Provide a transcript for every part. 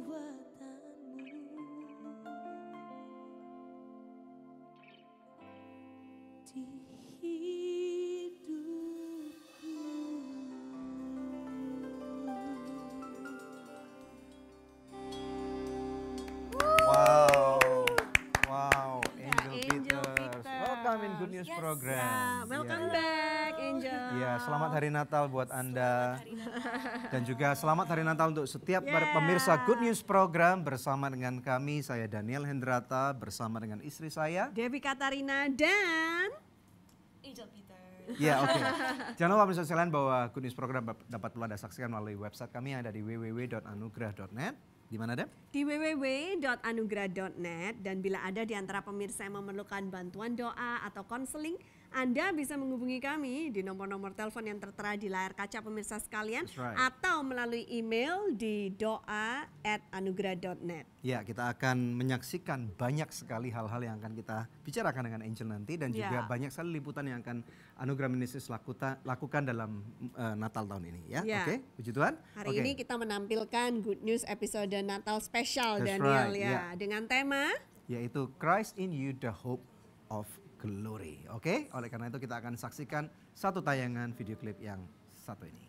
di hidupku. Wow, Angel Peters. Welcome in Good News Program. Welcome back, Angel. Ya, selamat Hari Natal buat Anda. Dan juga selamat Hari Natal untuk setiap pemirsa Good News Program bersama dengan kami, saya Daniel Hendrata bersama dengan istri saya Devi Katarina dan Angel Peter. Ya, oke. Jangan lupa pemirsa sekalian bahwa Good News Program dapat pula Anda saksikan melalui website kami yang ada di www.anugrah.net. Di mana, Dep? di www.anugrah.net. Dan bila ada di antara pemirsa yang memerlukan bantuan doa atau konseling, Anda bisa menghubungi kami di nomor-nomor telepon yang tertera di layar kaca pemirsa sekalian, atau melalui email di doa@anugrah.net. Ya, kita akan menyaksikan banyak sekali hal-hal yang akan kita bicarakan dengan Angel nanti, dan juga banyak sekali liputan yang akan Anugerah Ministries lakukan dalam Natal tahun ini, ya. Oke, puji Tuhan. Hari ini kita menampilkan Good News episode Natal spesial, Daniel, dengan tema yaitu Christ in You, the Hope of Glory. Oke, oleh karena itu kita akan saksikan satu tayangan video klip yang satu ini.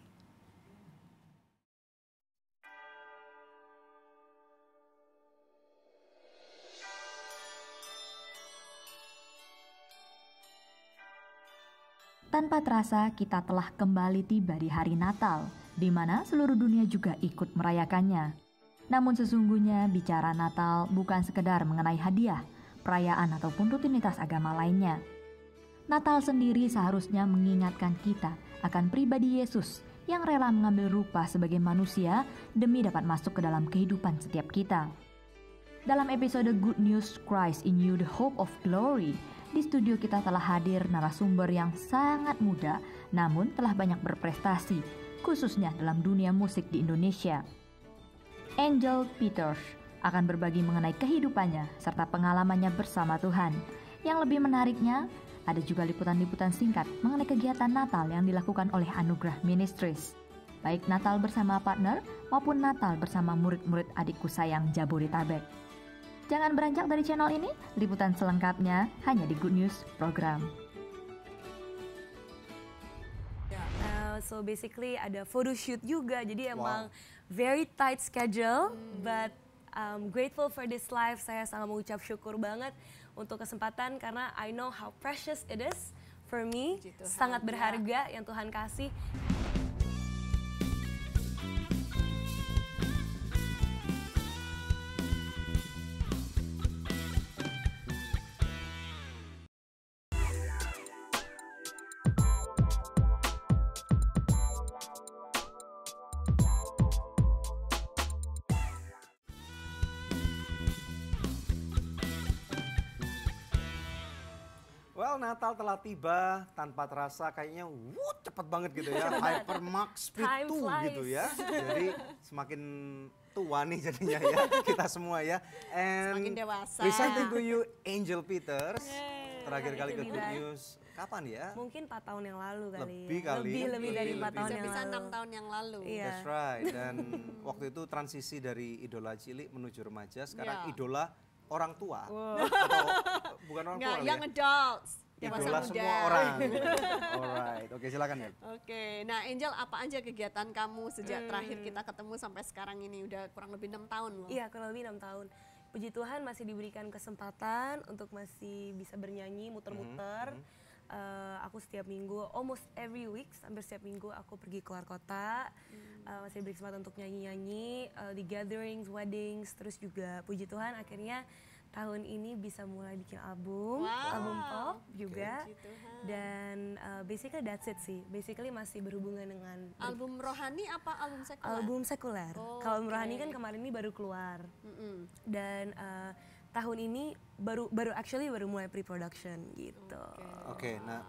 Tanpa terasa kita telah kembali tiba di hari Natal, di mana seluruh dunia juga ikut merayakannya. Namun sesungguhnya bicara Natal bukan sekedar mengenai hadiah, perayaan ataupun rutinitas agama lainnya. Natal sendiri seharusnya mengingatkan kita akan pribadi Yesus yang rela mengambil rupa sebagai manusia demi dapat masuk ke dalam kehidupan setiap kita. Dalam episode Good News Christ in You, the Hope of Glory, di studio kita telah hadir narasumber yang sangat muda namun telah banyak berprestasi, khususnya dalam dunia musik di Indonesia. Angel Peters akan berbagi mengenai kehidupannya serta pengalamannya bersama Tuhan. Yang lebih menariknya, ada juga liputan-liputan singkat mengenai kegiatan Natal yang dilakukan oleh Anugerah Ministries. Baik Natal bersama partner maupun Natal bersama murid-murid adikku sayang Jabodetabek. Jangan beranjak dari channel ini, liputan selengkapnya hanya di Good News Program. So basically ada photoshoot juga, jadi emang very tight schedule, but grateful for this life. Saya sangat mengucap syukur banget untuk kesempatan karena I know how precious it is for me. Sangat berharga yang Tuhan kasih. Well, Natal telah tiba tanpa terasa, kayaknya cepet banget gitu ya. Hypermax speed 2 gitu ya. Jadi semakin tua nih jadinya ya, kita semua ya. And semakin dewasa. Presenting to you Angel Peters. Terakhir kali ke Good News kapan ya? Mungkin 4 tahun yang lalu kali. Lebih dari 4 tahun yang lalu. Bisa 6 tahun yang lalu. That's right. Dan waktu itu transisi dari idola cilik menuju remaja, sekarang idola orang tua. Atau bukan orang tua young adults. Idola semua orang. Alright, oke silakan ya. Oke, nah Angel, apa aja kegiatan kamu sejak terakhir kita ketemu sampai sekarang ini? Udah kurang lebih 6 tahun loh. Iya, kurang lebih 6 tahun. Puji Tuhan masih diberikan kesempatan untuk masih bisa bernyanyi, muter-muter. Aku setiap minggu, almost every week, hampir setiap minggu aku pergi keluar kota. Masih diberi kesempatan untuk nyanyi-nyanyi di gatherings, weddings, terus juga puji Tuhan akhirnya tahun ini bisa mulai bikin album pop juga. Dan basically that's it sih. Basically masih berhubungan dengan album rohani apa album sekuler? Album sekuler. Kalau album rohani kan kemarin ini baru keluar. Dan tahun ini baru mulai pre-production gitu. Oke, nah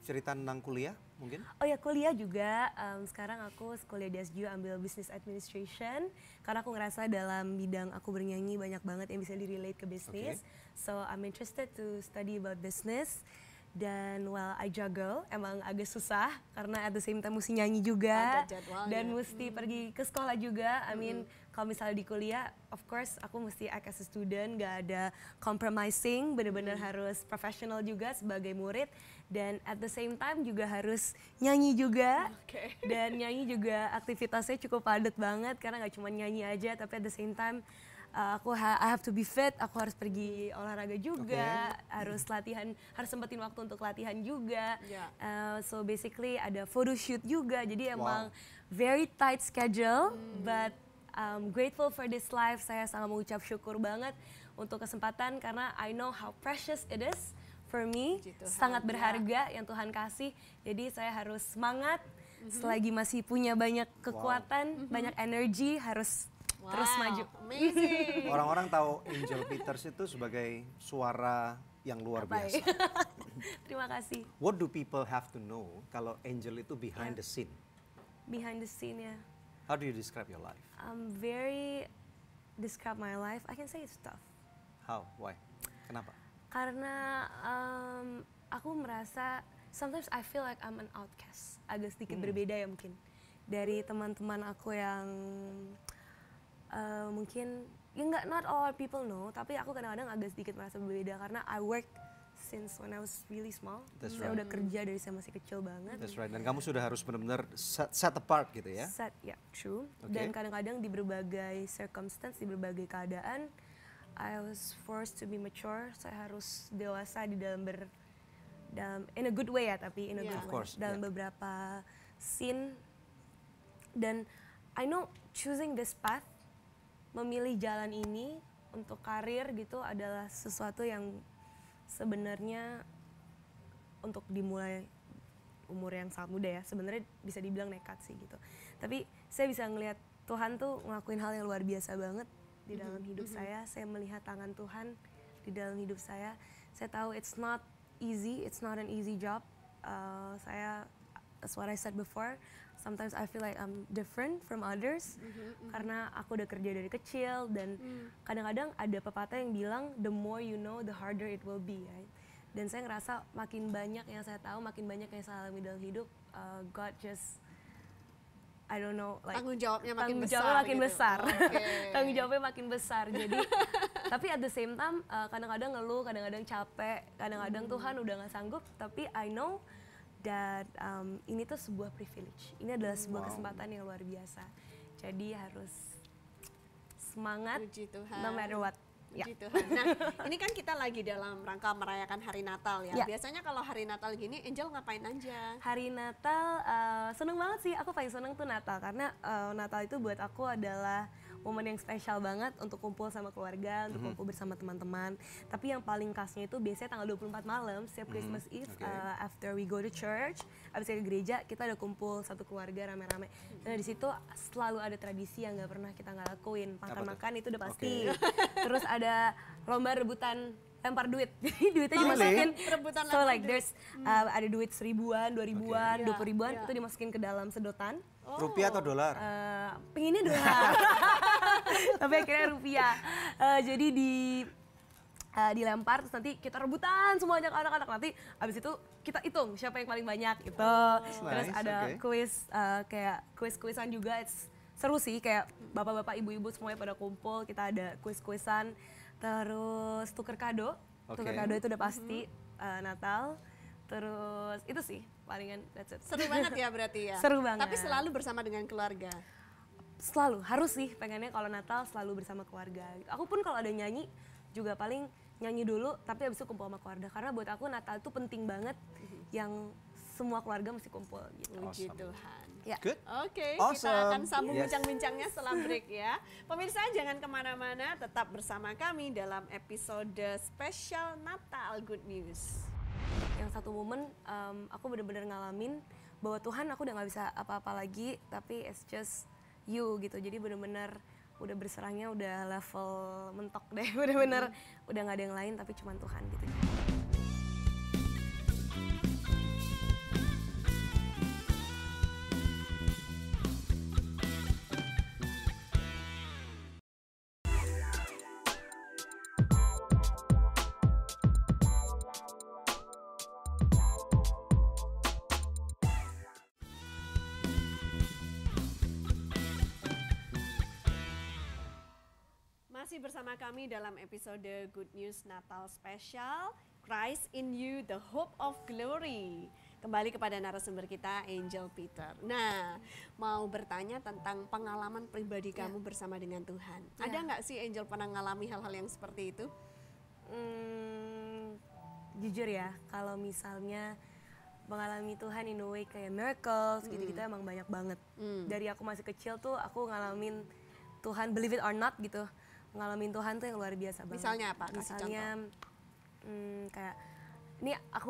cerita tentang kuliah mungkin? Oh ya, kuliah juga. Sekarang aku kuliah di SGU ambil Business Administration. Karena aku ngerasa dalam bidang aku bernyanyi banyak banget yang bisa di-relate ke bisnis. So I'm interested to study about business. Dan I juggle, emang agak susah karena at the same time mesti nyanyi juga dan mesti pergi ke sekolah juga. I mean, kalau misalnya di kuliah, of course aku mesti act as a student, gak ada compromising, bener-bener harus professional juga sebagai murid, dan at the same time juga harus nyanyi juga. Dan nyanyi juga aktivitasnya cukup padat banget karena gak cuma nyanyi aja, tapi at the same time I have to be fit, aku harus pergi olahraga juga, harus latihan, harus sempetin waktu untuk latihan juga. So basically ada photo shoot juga, jadi emang very tight schedule, but grateful for this life. Saya sangat mengucap syukur banget untuk kesempatan karena I know how precious it is for me, sangat berharga yang Tuhan kasih. Jadi saya harus semangat, selagi masih punya banyak kekuatan, banyak energi, harus terus maju. Orang-orang tahu Angel Peters itu sebagai suara yang luar biasa. Terima kasih. What do people have to know kalau Angel itu behind the scene? Behind the scene ya. How do you describe your life? Describe my life, I can say it's tough. How? Why? Kenapa? Karena aku merasa sometimes I feel like I'm an outcast. Agak sedikit berbeda ya mungkin dari teman-teman aku yang mungkin ya not all people know, tapi aku kadang-kadang agak sedikit merasa berbeda karena I work since when I was really small. Saya udah kerja dari saya masih kecil banget. That's right. Dan kamu sudah harus benar-benar set apart gitu ya? Set, ya, true. Dan kadang-kadang di berbagai circumstance, di berbagai keadaan, I was forced to be mature. Saya harus dewasa di dalam in a good way ya, tapi in a good way. Dalam beberapa scene. Dan I know choosing this path, memilih jalan ini untuk karir gitu adalah sesuatu yang sebenarnya untuk dimulai umur yang sangat muda ya, sebenarnya bisa dibilang nekat sih gitu. Tapi saya bisa ngelihat Tuhan tuh ngelakuin hal yang luar biasa banget di dalam hidup saya. Saya melihat tangan Tuhan di dalam hidup saya. Saya tahu it's not easy, it's not an easy job. That's what I said before. Sometimes I feel like I'm different from others karena aku udah kerja dari kecil dan kadang-kadang ada pepatah yang bilang the more you know the harder it will be, right? Dan saya ngerasa makin banyak yang saya tahu, makin banyak yang saya alami dalam hidup, God just I don't know, like tanggung jawabnya makin besar. Tanggung jawabnya makin besar. Jadi tapi at the same time kadang-kadang ngeluh, kadang-kadang capek, kadang-kadang Tuhan udah nggak sanggup, tapi I know that ini tuh sebuah privilege. Ini adalah sebuah kesempatan yang luar biasa. Jadi harus semangat, no matter what. Puji Tuhan. Nah, ini kan kita lagi dalam rangka merayakan Hari Natal ya. Biasanya kalau Hari Natal gini, Angel ngapain aja? Hari Natal, seneng banget sih. Aku paling seneng tuh Natal karena Natal itu buat aku adalah momen yang spesial banget untuk kumpul sama keluarga, untuk kumpul bersama teman-teman. Tapi yang paling khasnya itu biasanya tanggal 24 malam, setiap Christmas Eve, after we go to church, abis ke gereja, kita ada kumpul satu keluarga rame-rame. Dan di situ selalu ada tradisi yang nggak pernah kita nggak lakuin. Makan-makan itu udah pasti. Terus ada lomba rebutan lempar duit. Jadi duitnya dimasukin, so like there's ada duit 1.000-an, 2.000-an, 20.000-an, itu dimasukin ke dalam sedotan. Rupiah atau dolar? Pengennya dolar, tapi akhirnya rupiah. Jadi dilempar, terus nanti kita rebutan semuanya anak-anak, nanti abis itu kita hitung siapa yang paling banyak gitu. Terus ada kuis, kayak kuis-kuisan juga, seru sih, kayak bapak-bapak, ibu-ibu semuanya pada kumpul, kita ada kuis-kuisan. Terus tuker kado itu udah pasti Natal. Terus itu sih palingan, that's it. Seru banget ya berarti ya? Seru banget. Tapi selalu bersama dengan keluarga? Selalu, harus sih, pengennya kalau Natal selalu bersama keluarga. Aku pun kalau ada nyanyi juga paling nyanyi dulu, tapi abis itu kumpul sama keluarga. Karena buat aku Natal itu penting banget, yang semua keluarga mesti kumpul gitu. Puji Tuhan. Ya. Good. Oke, kita akan sambung bincang-bincangnya setelah break ya. Pemirsa jangan kemana-mana, tetap bersama kami dalam episode spesial Natal Good News. Yang satu momen aku benar-benar ngalamin bahwa Tuhan aku udah nggak bisa apa-apa lagi, tapi it's just you gitu. Jadi benar-benar udah berserahnya udah level mentok deh, benar-benar udah nggak ada yang lain tapi cuma Tuhan gitu. masih bersama kami dalam episode Good News Natal Special, Christ in You, the Hope of Glory. Kembali kepada narasumber kita, Angel Peter. Nah, mau bertanya tentang pengalaman pribadi kamu bersama dengan Tuhan. Ada nggak sih Angel pernah ngalami hal-hal yang seperti itu? Jujur ya, kalau misalnya mengalami Tuhan in a way kayak miracles gitu-gitu emang banyak banget. Dari aku masih kecil tuh aku ngalamin Tuhan, believe it or not gitu, ngalamin Tuhan tuh yang luar biasa banget. Misalnya apa? Kasih Misalnya contoh. kayak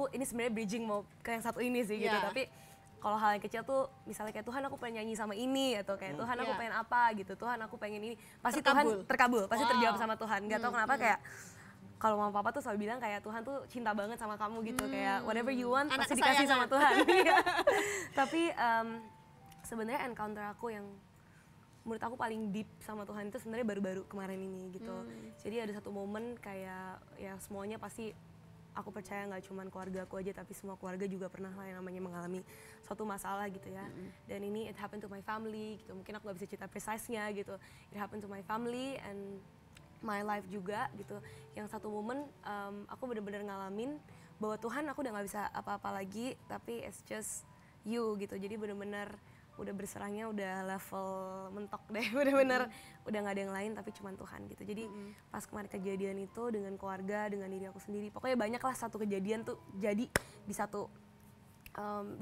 ini sebenarnya bridging mau ke yang satu ini sih gitu, Yeah. tapi kalau hal yang kecil tuh misalnya kayak Tuhan aku pengen nyanyi sama ini atau kayak Tuhan aku pengen apa gitu, Tuhan aku pengen ini, pasti Terkabul. Tuhan terkabul, pasti Wow. terjawab sama Tuhan. Gak tau kenapa kayak kalau mama papa tuh selalu bilang kayak Tuhan tuh cinta banget sama kamu gitu, kayak whatever you want Anak pasti dikasih sama kesayangan. Tuhan. Tapi sebenarnya encounter aku yang menurut aku paling deep sama Tuhan itu sebenarnya baru-baru kemarin ini gitu. Jadi ada satu momen kayak ya semuanya pasti aku percaya nggak cuma keluarga aku aja tapi semua keluarga juga pernah lah yang namanya mengalami suatu masalah gitu ya. Dan ini it happened to my family gitu. Mungkin aku nggak bisa cerita precise-nya gitu. It happened to my family and my life juga gitu. Yang satu momen aku benar-benar ngalamin bahwa Tuhan aku udah nggak bisa apa-apa lagi, tapi it's just you gitu. Jadi benar-benar udah berserahnya udah level mentok deh, benar-benar udah nggak ada yang lain tapi cuma Tuhan gitu. Jadi pas kemarin kejadian itu dengan keluarga, dengan diri aku sendiri, pokoknya banyak lah satu kejadian tuh jadi di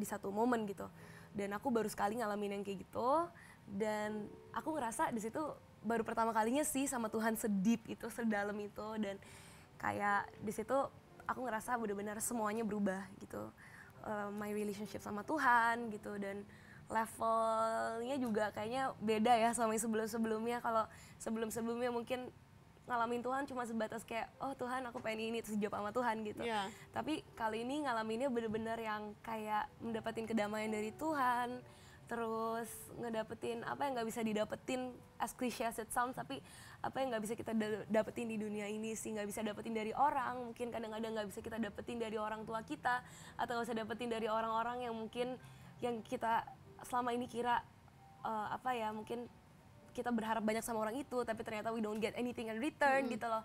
satu momen gitu. Dan aku baru sekali ngalamin yang kayak gitu, dan aku ngerasa di situ baru pertama kalinya sih sama Tuhan sedip itu, sedalam itu, dan kayak di situ aku ngerasa benar-benar semuanya berubah gitu. My relationship sama Tuhan gitu, dan levelnya juga kayaknya beda ya sama yang sebelum-sebelumnya. Kalau sebelum-sebelumnya mungkin ngalamin Tuhan cuma sebatas kayak, oh Tuhan aku pengen ini, terus jawab sama Tuhan gitu. Yeah. Tapi kali ini ngalaminnya bener-bener yang kayak mendapetin kedamaian dari Tuhan, terus ngedapetin apa yang nggak bisa didapetin, as cliche as it sounds, tapi apa yang nggak bisa kita dapetin di dunia ini sih, nggak bisa dapetin dari orang, mungkin kadang-kadang nggak bisa kita dapetin dari orang tua kita, atau nggak bisa dapetin dari orang-orang yang mungkin yang kita selama ini kira mungkin kita berharap banyak sama orang itu, tapi ternyata we don't get anything in return gitu loh.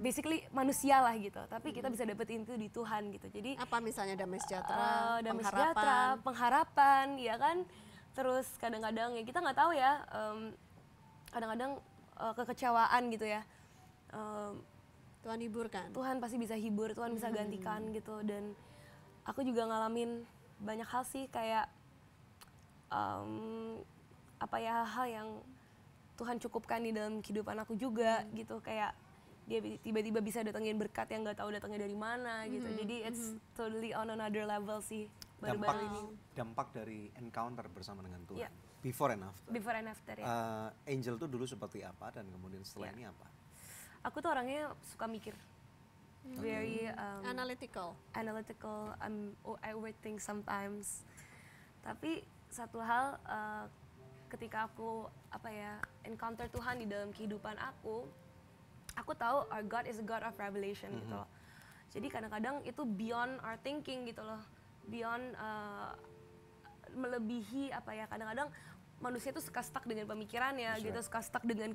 Basically manusia lah gitu, tapi kita bisa dapetin itu di Tuhan gitu. Jadi Apa misalnya damai sejahtera, damai pengharapan? sejahtera, pengharapan, ya kan. Terus kadang-kadang ya kita nggak tahu ya, kadang-kadang kekecewaan gitu ya. Tuhan hiburkan. Tuhan pasti bisa hibur, Tuhan bisa gantikan gitu. Dan aku juga ngalamin banyak hal sih kayak hal yang Tuhan cukupkan di dalam kehidupan aku juga gitu, kayak dia tiba-tiba bisa datengin berkat yang nggak tahu datangnya dari mana gitu. Jadi it's totally on another level sih baru-baru ini. Dampak dari encounter bersama dengan Tuhan. Yeah. Before and after. Before and after ya. Angel tuh dulu seperti apa dan kemudian setelah ini apa? Aku tuh orangnya suka mikir, very Analytical. I overthink sometimes. Tapi satu hal, ketika aku encounter Tuhan di dalam kehidupan aku tahu our God is a God of revelation gitu loh. Jadi kadang-kadang itu beyond our thinking gitu loh, beyond melebihi kadang-kadang manusia tuh suka stuck dengan pemikirannya gitu, suka stuck dengan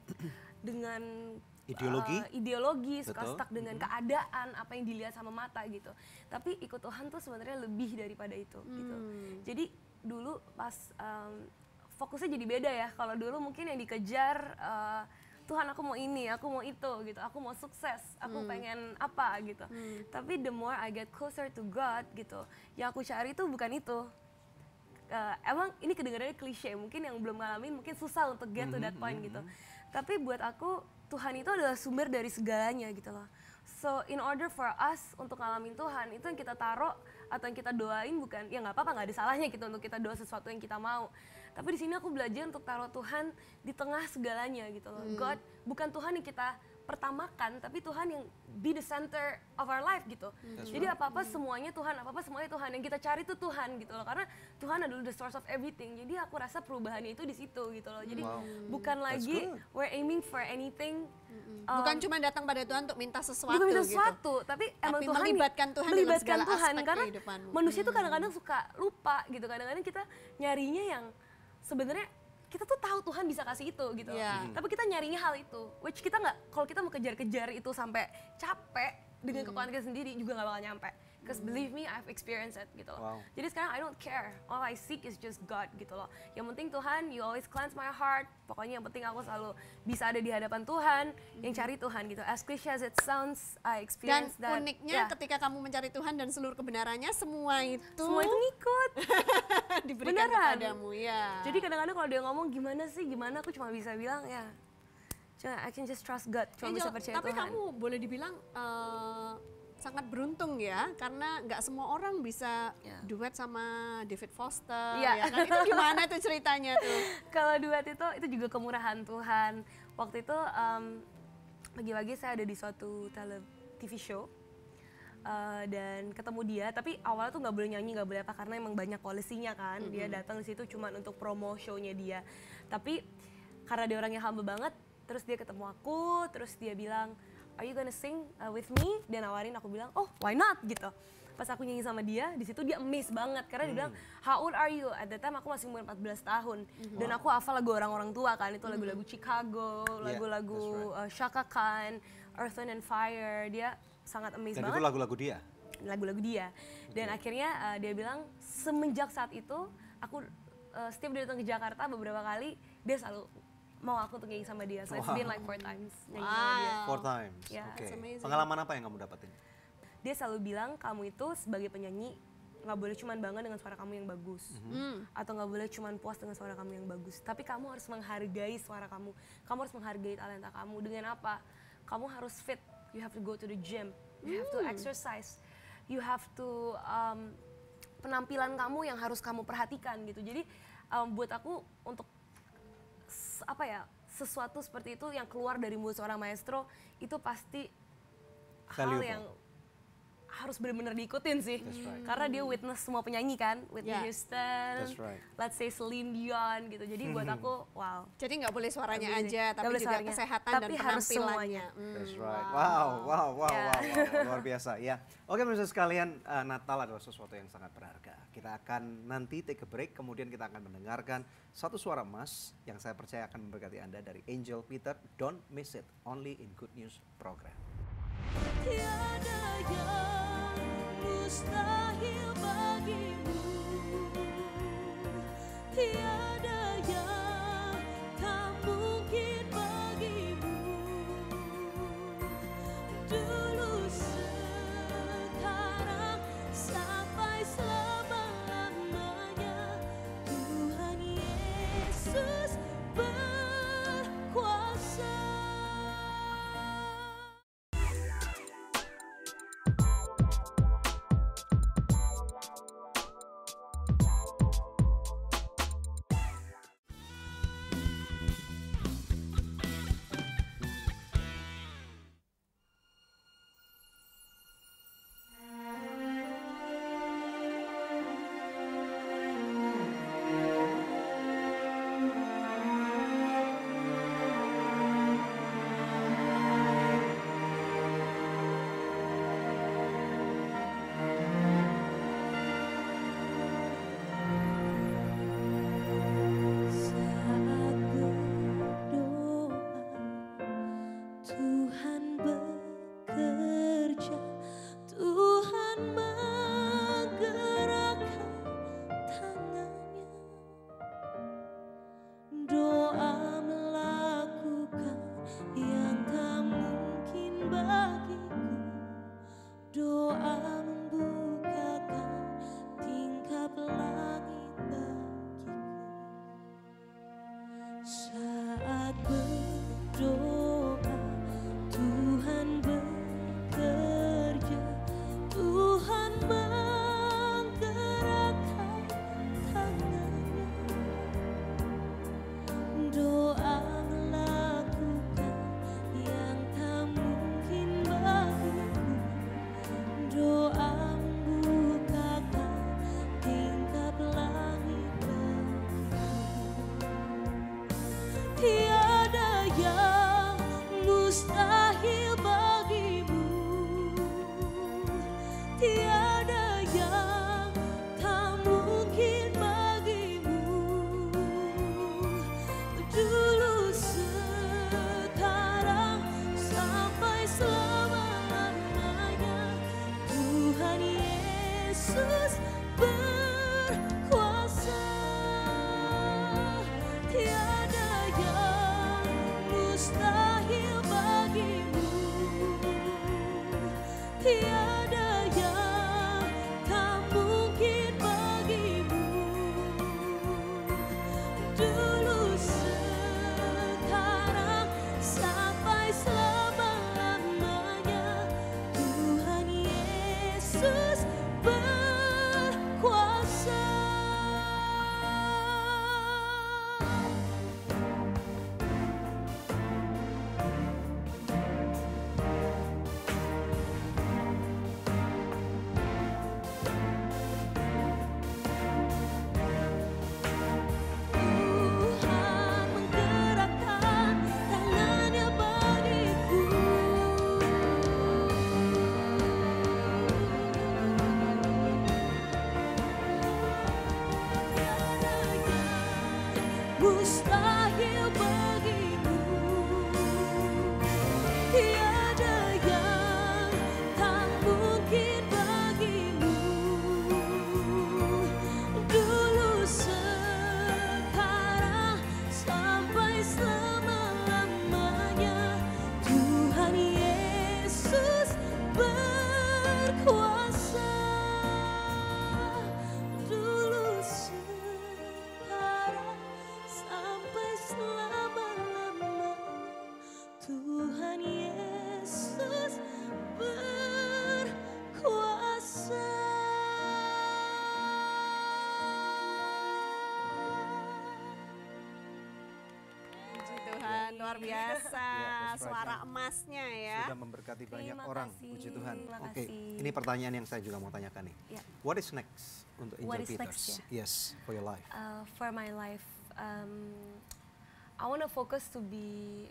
ideologi, suka stuck dengan keadaan apa yang dilihat sama mata gitu. Tapi ikut Tuhan tuh sebenarnya lebih daripada itu gitu. Jadi dulu pas fokusnya jadi beda ya. Kalau dulu mungkin yang dikejar Tuhan aku mau ini, aku mau itu gitu, aku mau sukses, aku pengen apa gitu. Tapi the more I get closer to God gitu, yang aku cari itu bukan itu. Emang ini kedengarannya klise, mungkin yang belum ngalamin mungkin susah untuk get to that point gitu. Tapi buat aku Tuhan itu adalah sumber dari segalanya gitu loh. So in order for us untuk ngalamin Tuhan, itu yang kita taruh atau yang kita doain bukan, ya nggak apa-apa, nggak ada salahnya gitu untuk kita doa sesuatu yang kita mau. Tapi di sini aku belajar untuk taruh Tuhan di tengah segalanya gitu loh. God bukan Tuhan yang kita pertamakan, tapi Tuhan yang be the center of our life gitu. Jadi apa-apa semuanya Tuhan, apa-apa semuanya Tuhan. Yang kita cari itu Tuhan gitu loh. Karena Tuhan adalah the source of everything. Jadi aku rasa perubahannya itu di situ gitu loh. Jadi bukan lagi we're aiming for anything. Bukan cuma datang pada Tuhan untuk minta sesuatu Bukan minta gitu. sesuatu, tapi emang Tuhan melibatkan Tuhan dalam segala aspek karena kehidupanmu. manusia tuh kadang-kadang suka lupa gitu. Kadang-kadang kita nyarinya yang sebenarnya kita tuh tahu Tuhan bisa kasih itu gitu. Tapi kita nyarinya hal itu, which kita nggak, kalau kita mau kejar-kejar itu sampai capek dengan kekuatan kita sendiri juga nggak bakal nyampe. Because believe me, I've experienced it gitu loh. Jadi sekarang I don't care, all I seek is just God gitu loh. Yang penting Tuhan, you always cleanse my heart. Pokoknya yang penting aku selalu bisa ada di hadapan Tuhan, yang cari Tuhan gitu. As cliche as it sounds, I experienced that. Dan uniknya ketika kamu mencari Tuhan dan seluruh kebenarannya, semua itu ngikut. diberikan kepadamu ya. Jadi kadang-kadang kalau dia ngomong gimana sih, gimana, aku cuma bisa bilang ya, I can just trust God, cuma bisa percaya tapi Tuhan. kamu boleh dibilang sangat beruntung ya, karena nggak semua orang bisa duet sama David Foster, ya kan? Itu gimana tuh ceritanya tuh? Kalau duet itu juga kemurahan Tuhan. Waktu itu pagi-pagi saya ada di suatu TV show dan ketemu dia, tapi awalnya tuh nggak boleh nyanyi, nggak boleh apa, karena emang banyak polisinya kan. Dia datang di situ cuma untuk promo show-nya dia. Tapi karena dia orangnya humble banget, terus dia ketemu aku, terus dia bilang, "Are you gonna sing with me?" Dia nawarin, aku bilang, "Oh, why not?" gitu. Pas aku nyanyi sama dia, di situ dia amazed banget karena dia bilang, "How old are you?" At that time aku masih umur 14 tahun. Dan aku hafal lagu orang-orang tua kan, itu lagu-lagu Chicago, lagu-lagu Chaka Khan, Earth, Wind and Fire. Dia sangat amazed banget. Dan itu lagu-lagu dia? Lagu-lagu dia. Dan akhirnya dia bilang, semenjak saat itu, aku setiap dia datang ke Jakarta beberapa kali, dia selalu mau aku tuh nyanyi sama dia. So it's been like 4 times nyanyi sama dia. 4 times, Yeah, oke. Pengalaman apa yang kamu dapetin? Dia selalu bilang, kamu itu sebagai penyanyi nggak boleh cuman bangga dengan suara kamu yang bagus, atau nggak boleh cuman puas dengan suara kamu yang bagus, tapi kamu harus menghargai suara kamu harus menghargai talenta kamu. Dengan apa? Kamu harus fit, you have to go to the gym, you have to exercise, you have to penampilan kamu yang harus kamu perhatikan gitu. Jadi buat aku untuk sesuatu seperti itu yang keluar dari mulut seorang maestro itu pasti hal yang harus benar-benar diikutin sih. Karena dia witness semua penyanyi kan, Whitney Houston, let's say Celine Dion gitu. Jadi buat aku, wow. Jadi nggak boleh suaranya aja, tapi juga kesehatan dan penampilannya. That's right. Wow, luar biasa ya. Oke, pemirsa sekalian, Natal adalah sesuatu yang sangat berharga. Kita akan nanti take a break, kemudian kita akan mendengarkan satu suara emas yang saya percaya akan memberkati Anda dari Angel Peter. Don't miss it, only in Good News Program. Tiada yang mustahil bagimu, tiada yang tak mungkin bagimu. Dulu, sekarang, sampai selama-lamanya, Tuhan Yesus berkuasa. tiada yang tak mungkin bagimu. Dulu, sekarang, sampai selama-lamanya, Tuhan Yesus berkuasa. Tuhan menggerakkan tangannya bagiku. Tiada yang mustahil bagimu. Tiada yang tak mungkin bagimu. Dulu, sekarang, sampai selama-lamanya, Tuhan Yesus berkuasa. Dulu, sekarang, sampai selama-lamanya, Tuhan Yesus berkuasa. Puji Tuhan, luar biasa. Yeah, that's right, Suara Kak. emasnya ya. Sudah memberkati banyak Terima orang, kasih, puji Tuhan. terima Oke, kasih. ini pertanyaan yang saya juga mau tanyakan nih. Ya. What is next untuk Angel What is Peters? next, ya? Yes, for your life. For my life, I wanna focus to be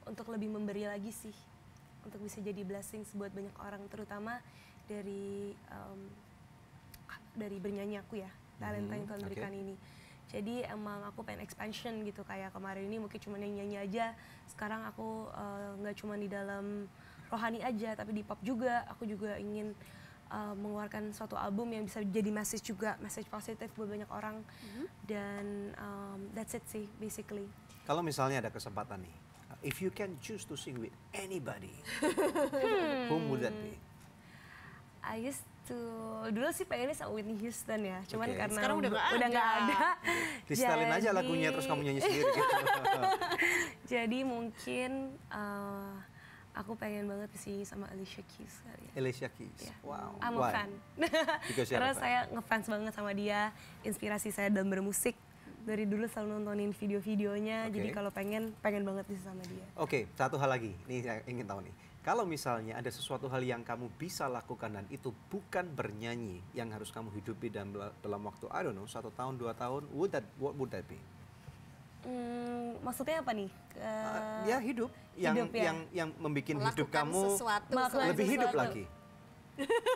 untuk lebih memberi lagi sih, untuk bisa jadi blessings buat banyak orang, terutama dari bernyanyi aku ya, talenta yang Tuhan oke. berikan ini. Jadi emang aku pengen expansion gitu, kayak kemarin ini mungkin cuma nyanyi aja, sekarang aku nggak cuma di dalam rohani aja, tapi di pop juga. Aku juga ingin mengeluarkan suatu album yang bisa jadi message juga, message positif buat banyak orang. Dan that's it sih basically. Kalau misalnya ada kesempatan nih, if you can choose to sing with anybody, whom would that be? I used to, dulu sih pengennya sama Whitney Houston ya, cuman Oke. karena Sekarang udah nggak nggak ada. ada. Di-setelin aja lagunya terus kamu nyanyi sendiri gitu. Jadi mungkin aku pengen banget sih sama Alicia Keys kali ya. Alicia Keys. Ya. Wow. I'm a Why? fan. Because you're a Karena fan. saya ngefans banget sama dia, inspirasi saya dalam bermusik. Dari dulu selalu nontonin video-videonya, jadi Oke. kalau pengen banget bisa sama dia. Oke, satu hal lagi. Nih saya ingin tahu nih. Kalau misalnya ada sesuatu hal yang kamu bisa lakukan dan itu bukan bernyanyi yang harus kamu hidupi dalam waktu I don't know 1 tahun 2 tahun, what would that be? Maksudnya apa nih? Ya hidup yang hidup ya. yang membuat hidup Melakukan kamu sesuatu Melakukan lebih hidup sesuatu. lagi.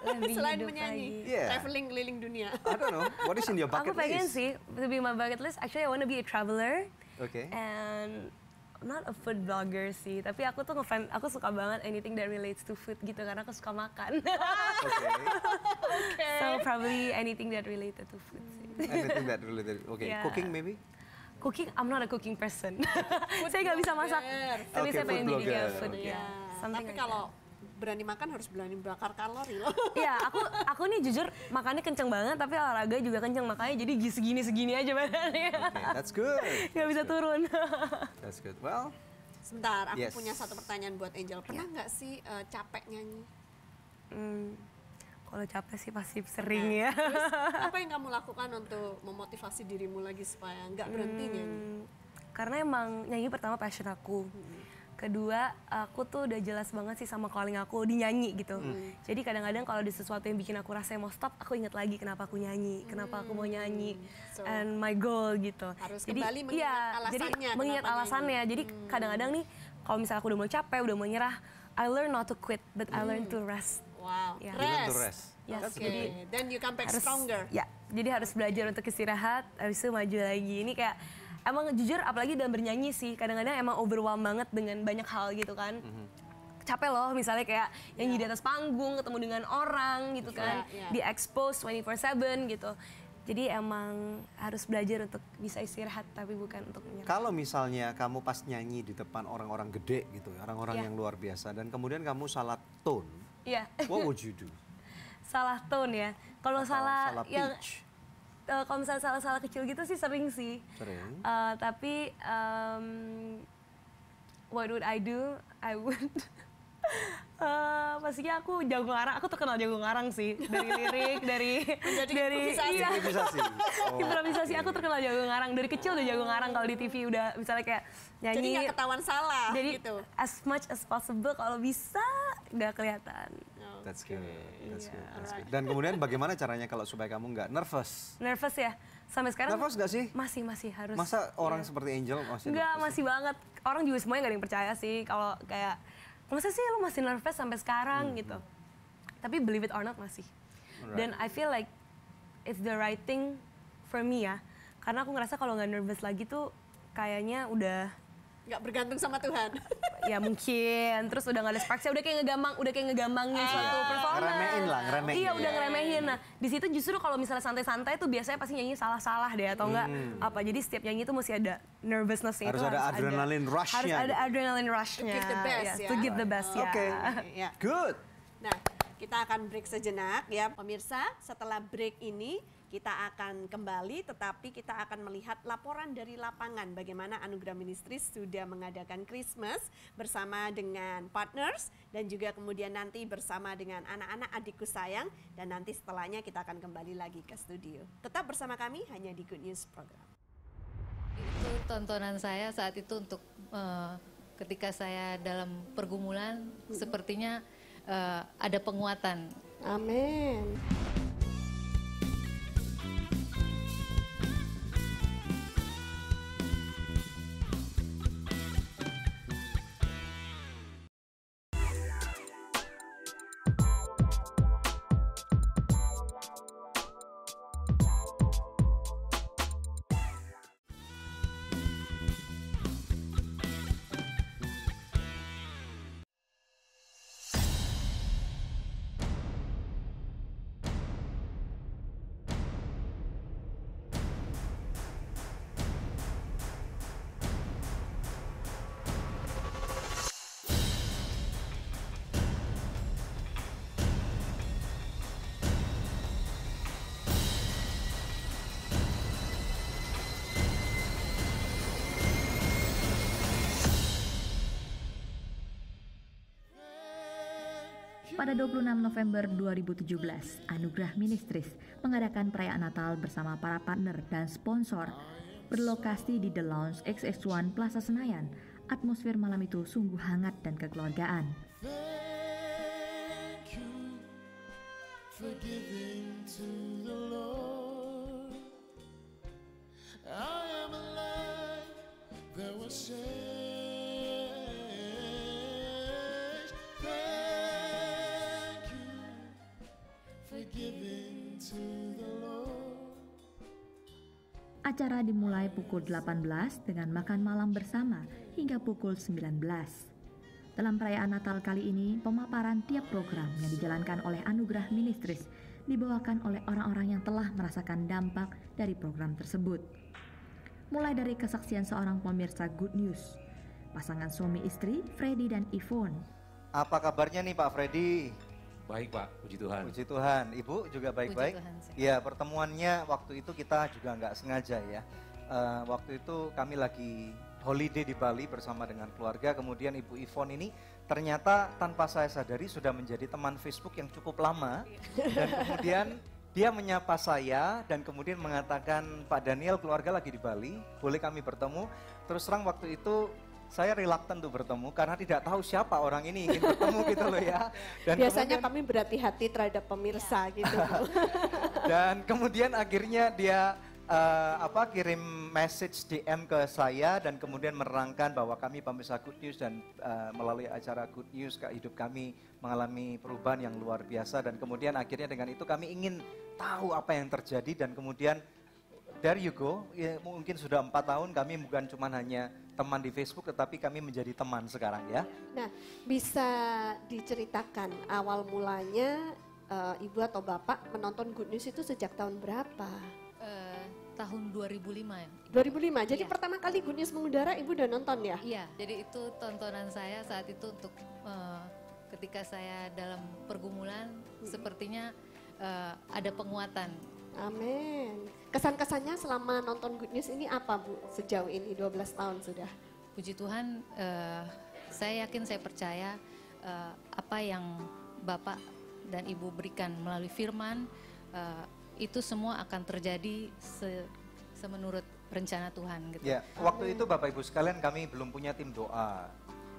Lebih selain hidup menyanyi, lagi. Yeah. traveling keliling dunia. I don't know. What is in your bucket Aku pengen list? sih, to be my bucket list, actually I wanna be a traveler. Oke. And not a food blogger sih, tapi aku tuh ngefan, aku suka banget anything that relates to food gitu karena aku suka makan. Oke. So probably anything that related to food sih. Anything that related. Oke. Yeah. Cooking maybe? Cooking, I'm not a cooking person. Saya nggak bisa masak, tapi Oke, saya food pengen jadi blogger. food Oke. ya. Something Tapi like kalau berani makan harus berani bakar kalori loh. Iya, aku nih jujur makannya kenceng banget, tapi olahraga juga kenceng, makanya jadi segini aja badannya. Okay, that's good. Nggak bisa turun. That's good. Well, Sebentar, aku Yes. punya satu pertanyaan buat Angel. Pernah nggak sih capek nyanyi? Kalau capek sih pasti sering ya. Terus apa yang kamu lakukan untuk memotivasi dirimu lagi supaya nggak berhenti nyanyi? Karena emang nyanyi pertama passion aku. Kedua, aku tuh udah jelas banget sih sama calling aku di nyanyi gitu. Jadi kadang-kadang kalau ada sesuatu yang bikin aku rasanya mau stop, aku inget lagi kenapa aku nyanyi, kenapa aku mau nyanyi, So, and my goal gitu. harus Jadi, kembali mengingat iya, alasannya jadi mengingat kenapa alasannya. Jadi kadang-kadang nih, kalau misalnya aku udah mau capek, udah mau nyerah, I learn not to quit, but I learn to rest. Wow, Ya. you learn to rest. rest. Yes, That's Oke, good. then you come back Harus, stronger. ya, jadi harus belajar untuk istirahat, habis itu maju lagi. Ini kayak emang jujur apalagi dalam bernyanyi sih, kadang-kadang emang overwhelm banget dengan banyak hal gitu kan. Capek loh misalnya kayak nyanyi di atas panggung, ketemu dengan orang gitu kan, Iya. di expose 24/7 gitu. Jadi emang harus belajar untuk bisa istirahat tapi bukan untuk menyerah. Kalau misalnya kamu pas nyanyi di depan orang-orang gede gitu, orang-orang Ya. yang luar biasa, dan kemudian kamu salah tone, Iya. what would you do? Salah tone ya. Kalau Atau salah salah yang pitch? kalau misalnya salah-salah kecil gitu sih sering sih. Sering. Tapi what would I do? I would pastinya aku jago ngarang. Aku terkenal jago ngarang sih dari lirik, dari improvisasi. iya. Improvisasi. Oh, Improvisasi aku terkenal jago ngarang. Dari kecil udah jago ngarang, kalau di TV udah misalnya kayak Jadi nyanyi. nggak ketahuan salah Jadi gitu. as much as possible kalau bisa nggak kelihatan. That's good. That's good. That's good. Dan kemudian bagaimana caranya kalau supaya kamu nggak nervous? Nervous ya? Sampai sekarang Nervous nggak sih? masih harus. Masa orang seperti Angel masih Enggak, nervous? masih banget. Orang juga semuanya nggak ada yang percaya sih kalau kayak masa sih lu masih nervous sampai sekarang gitu. Tapi believe it or not masih. Dan I feel like it's the right thing for me ya. Karena aku ngerasa kalau nggak nervous lagi tuh kayaknya udah Nggak bergantung sama Tuhan. ya mungkin terus udah nggak ada sparksnya, udah kayak ngegambangin suatu performance. Ngeremehin lah, ngeremehin. Iya, udah ngeremehin. Nah di situ justru kalau misalnya santai-santai tuh biasanya pasti nyanyi salah-salah deh atau enggak apa. Jadi setiap nyanyi tuh mesti ada nervousness-nya. Harus itu ada adrenaline rush-nya Harus ada gitu. adrenaline rush-nya. To give the best, Yes, ya. To give the best ya. Oke. Ya. Good. Nah, kita akan break sejenak ya pemirsa. Setelah break ini kita akan kembali, tetapi kita akan melihat laporan dari lapangan bagaimana Anugerah Ministries sudah mengadakan Christmas bersama dengan partners dan juga kemudian nanti bersama dengan anak-anak adikku sayang, dan nanti setelahnya kita akan kembali lagi ke studio. Tetap bersama kami hanya di Good News Program. Itu tontonan saya saat itu untuk ketika saya dalam pergumulan, sepertinya ada penguatan. Amin. Pada 26 November 2017, Anugerah Ministries mengadakan perayaan Natal bersama para partner dan sponsor berlokasi di The Lounge XX1 Plaza Senayan. Atmosfer malam itu sungguh hangat dan kekeluargaan. Thank you for giving to the Lord. I am alive, there was change. Thank you for giving to the Lord. Acara dimulai pukul 18 dengan makan malam bersama hingga pukul 19. Dalam perayaan Natal kali ini, pemaparan tiap program yang dijalankan oleh Anugerah Ministries dibawakan oleh orang-orang yang telah merasakan dampak dari program tersebut. Mulai dari kesaksian seorang pemirsa Good News, pasangan suami istri Freddy dan Yvonne. Apa kabarnya nih Pak Freddy? Baik Pak, puji Tuhan. Puji Tuhan. Ibu juga baik-baik? Puji Tuhan, sehat. Iya, pertemuannya waktu itu kita juga nggak sengaja ya. Waktu itu kami lagi holiday di Bali bersama dengan keluarga. Kemudian Ibu Yvonne ini ternyata tanpa saya sadari sudah menjadi teman Facebook yang cukup lama. Dan kemudian dia menyapa saya dan kemudian mengatakan, Pak Daniel, keluarga lagi di Bali, boleh kami bertemu? Terus terang waktu itu saya reluctant untuk bertemu karena tidak tahu siapa orang ini ingin bertemu gitu loh ya. Dan Biasanya kemudian- kami berhati-hati terhadap pemirsa gitu. dan kemudian akhirnya dia kirim message DM ke saya dan kemudian menerangkan bahwa kami pemirsa Good News dan melalui acara Good News hidup kami mengalami perubahan yang luar biasa, dan kemudian akhirnya dengan itu kami ingin tahu apa yang terjadi, dan kemudian there you go, ya, mungkin sudah 4 tahun kami bukan cuma hanya teman di Facebook tetapi kami menjadi teman sekarang ya. Nah, bisa diceritakan awal mulanya ibu atau bapak menonton Good News itu sejak tahun berapa? Tahun 2005 ya. 2005. Jadi Iya. pertama kali Good News mengudara ibu udah nonton ya? Iya, jadi itu tontonan saya saat itu untuk ketika saya dalam pergumulan sepertinya ada penguatan. Amin. Kesan-kesannya selama nonton Good News ini apa Bu sejauh ini 12 tahun sudah? Puji Tuhan, saya yakin, saya percaya apa yang Bapak dan Ibu berikan melalui firman, itu semua akan terjadi semenurut rencana Tuhan. Gitu. Ya, waktu itu Bapak Ibu sekalian kami belum punya tim doa,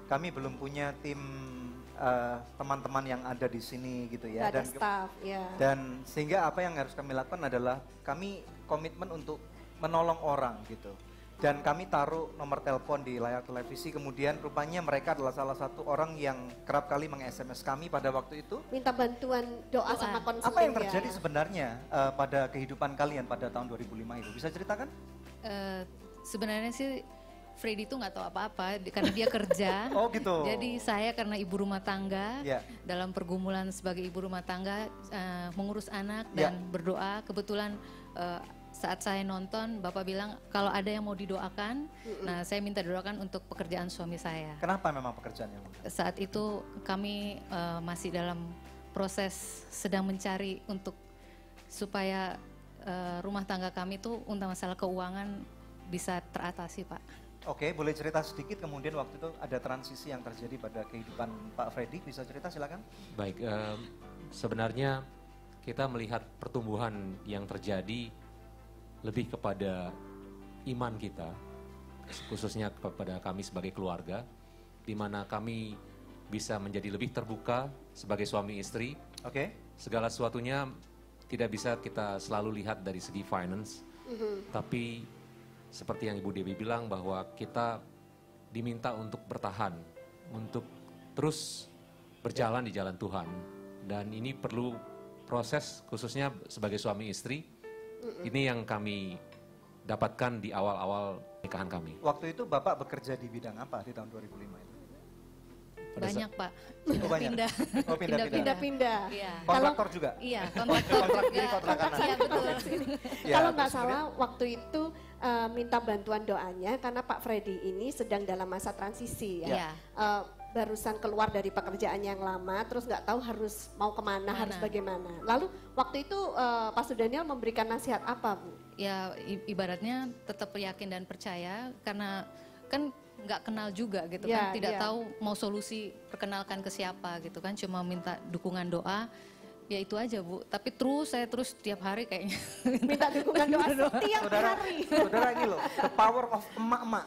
kami belum punya tim teman-teman yang ada di sini gitu ya. Gak ada staff, ya. Dan sehingga apa yang harus kami lakukan adalah kami komitmen untuk menolong orang gitu. Dan kami taruh nomor telepon di layar televisi, kemudian rupanya mereka adalah salah satu orang yang kerap kali meng-SMS kami pada waktu itu. Minta bantuan doa sama konseling. Apa yang terjadi sebenarnya pada kehidupan kalian pada tahun 2005 itu? Bisa ceritakan? Sebenarnya sih Freddy itu nggak tahu apa-apa karena dia kerja. Oh gitu. Jadi saya karena ibu rumah tangga, dalam pergumulan sebagai ibu rumah tangga, mengurus anak dan berdoa. Kebetulan saat saya nonton, Bapak bilang kalau ada yang mau didoakan, nah saya minta doakan untuk pekerjaan suami saya. Kenapa memang pekerjaannya? Saat itu kami masih dalam proses sedang mencari untuk supaya rumah tangga kami itu untuk masalah keuangan bisa teratasi, Pak. Oke, boleh cerita sedikit kemudian waktu itu ada transisi yang terjadi pada kehidupan Pak Freddy, bisa cerita silakan? Baik, sebenarnya kita melihat pertumbuhan yang terjadi lebih kepada iman kita, khususnya kepada kami sebagai keluarga, di mana kami bisa menjadi lebih terbuka sebagai suami istri. Oke. Segala sesuatunya tidak bisa kita selalu lihat dari segi finance, tapi seperti yang Ibu Dewi bilang bahwa kita diminta untuk bertahan, untuk terus berjalan di jalan Tuhan. Dan ini perlu proses khususnya sebagai suami istri, ini yang kami dapatkan di awal-awal pernikahan kami. Waktu itu Bapak bekerja di bidang apa di tahun 2005 itu? Banyak Pak, pindah. Oh, pindah-pindah. Iya. Kontraktor juga? Iya, kontraktor juga. Iya, betul. Kalau nggak salah waktu itu minta bantuan doanya karena Pak Freddy ini sedang dalam masa transisi ya. Barusan keluar dari pekerjaan yang lama, terus nggak tahu harus mau kemana, harus bagaimana. Lalu waktu itu Pastor Daniel memberikan nasihat apa Bu? Ya ibaratnya tetap yakin dan percaya karena kan nggak kenal juga gitu kan, tidak tahu mau solusi perkenalkan ke siapa gitu kan, cuma minta dukungan doa, ya itu aja Bu. Tapi saya terus tiap hari kayaknya minta dukungan doa setiap hari. Saudara ini loh, the power of emak-emak.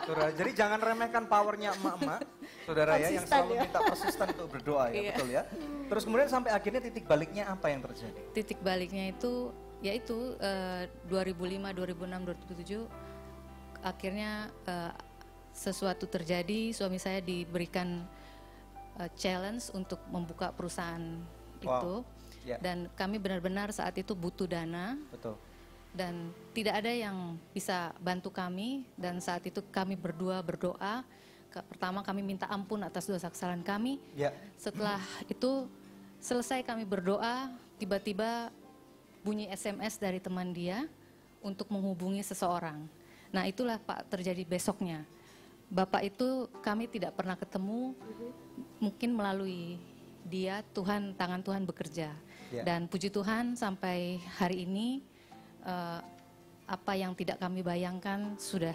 Saudara, jadi jangan remehkan powernya emak-emak, saudara ya, yang selalu minta persisten untuk berdoa ya, betul ya. Terus kemudian sampai akhirnya titik baliknya apa yang terjadi? Titik baliknya itu, yaitu 2005, 2006, 2007, akhirnya sesuatu terjadi, suami saya diberikan challenge untuk membuka perusahaan itu. Dan kami benar-benar saat itu butuh dana. Betul. Dan tidak ada yang bisa bantu kami, dan saat itu kami berdua berdoa. Pertama kami minta ampun atas dosa kesalahan kami. Setelah itu selesai kami berdoa, tiba-tiba bunyi SMS dari teman dia untuk menghubungi seseorang. Nah itulah Pak terjadi besoknya. Bapak itu kami tidak pernah ketemu, mungkin melalui dia tangan Tuhan bekerja. Dan puji Tuhan sampai hari ini apa yang tidak kami bayangkan sudah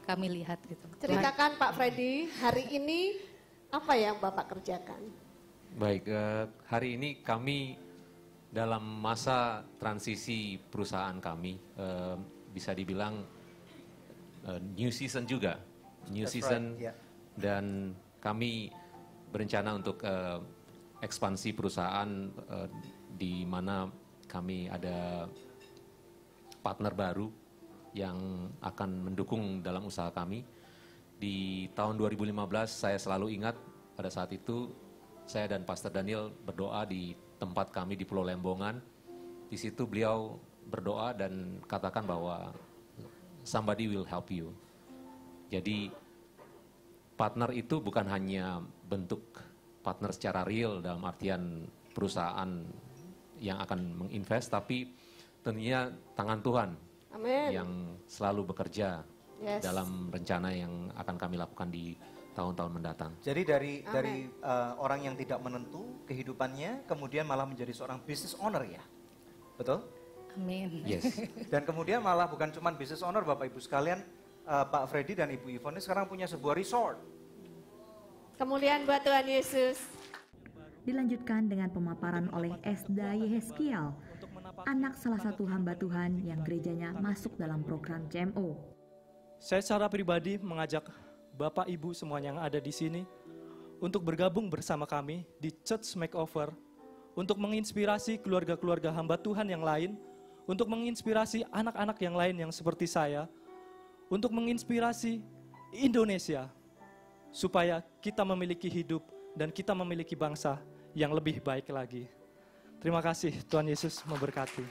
kami lihat gitu. Ceritakan Pak Freddy, hari ini apa yang Bapak kerjakan? Baik, hari ini kami dalam masa transisi perusahaan kami, bisa dibilang new season juga, dan kami berencana untuk ekspansi perusahaan di mana kami ada partner baru yang akan mendukung dalam usaha kami. Di tahun 2015 saya selalu ingat pada saat itu saya dan Pastor Daniel berdoa di tempat kami di Pulau Lembongan. Di situ beliau berdoa dan katakan bahwa somebody will help you. Jadi partner itu bukan hanya bentuk partner secara real dalam artian perusahaan yang akan menginvest, tapi tentunya tangan Tuhan yang selalu bekerja dalam rencana yang akan kami lakukan di tahun-tahun mendatang. Jadi dari orang yang tidak menentu kehidupannya, kemudian malah menjadi seorang business owner ya, betul? Amin. Yes. Dan kemudian malah bukan cuma business owner, Bapak Ibu sekalian, Pak Freddy dan Ibu Yvonne sekarang punya sebuah resort. Kemuliaan buat Tuhan Yesus. Dilanjutkan dengan pemaparan oleh Esda Yeheskiel, anak salah satu hamba Tuhan yang gerejanya masuk dalam program CMO. Saya secara pribadi mengajak Bapak Ibu semuanya yang ada di sini untuk bergabung bersama kami di Church Makeover untuk menginspirasi keluarga-keluarga hamba Tuhan yang lain, untuk menginspirasi anak-anak yang lain yang seperti saya, untuk menginspirasi Indonesia supaya kita memiliki hidup dan kita memiliki bangsa yang lebih baik lagi. Terima kasih, Tuhan Yesus memberkati.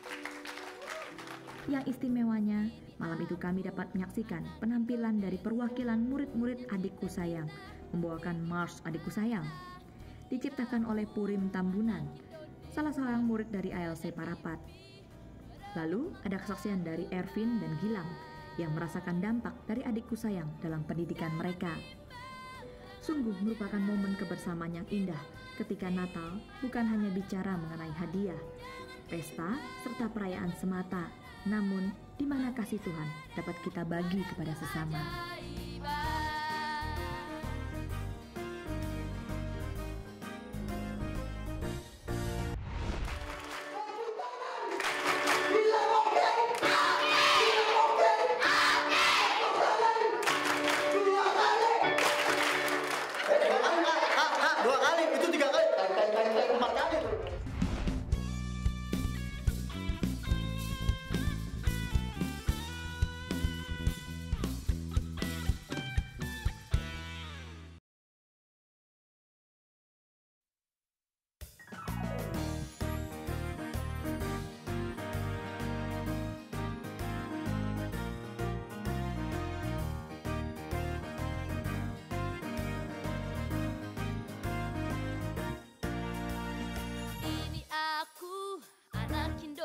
Yang istimewanya, malam itu kami dapat menyaksikan penampilan dari perwakilan murid-murid Adikku Sayang membawakan Mars Adikku Sayang. Diciptakan oleh Purim Tambunan, salah seorang murid dari ALC Parapat. Lalu ada kesaksian dari Ervin dan Gilang yang merasakan dampak dari Adikku Sayang dalam pendidikan mereka. Sungguh merupakan momen kebersamaan yang indah ketika Natal bukan hanya bicara mengenai hadiah, pesta, serta perayaan semata, namun di mana kasih Tuhan dapat kita bagi kepada sesama.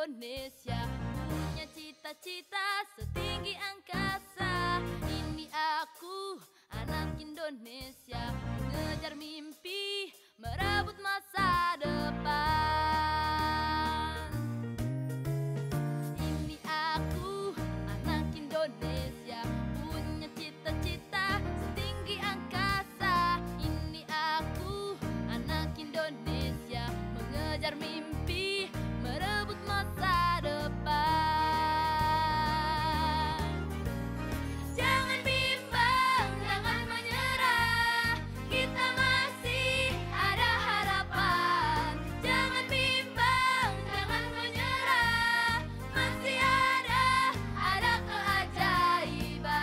Indonesia punya cita-cita setinggi angkasa. Ini aku, anak Indonesia, mengejar mimpi, merebut masa depan. Ini aku, anak Indonesia, punya cita-cita setinggi angkasa. Ini aku, anak Indonesia, mengejar mimpi, merebut masa depan. Jangan bimbang, jangan menyerah, kita masih ada harapan. Jangan bimbang, jangan menyerah, masih ada keajaiban.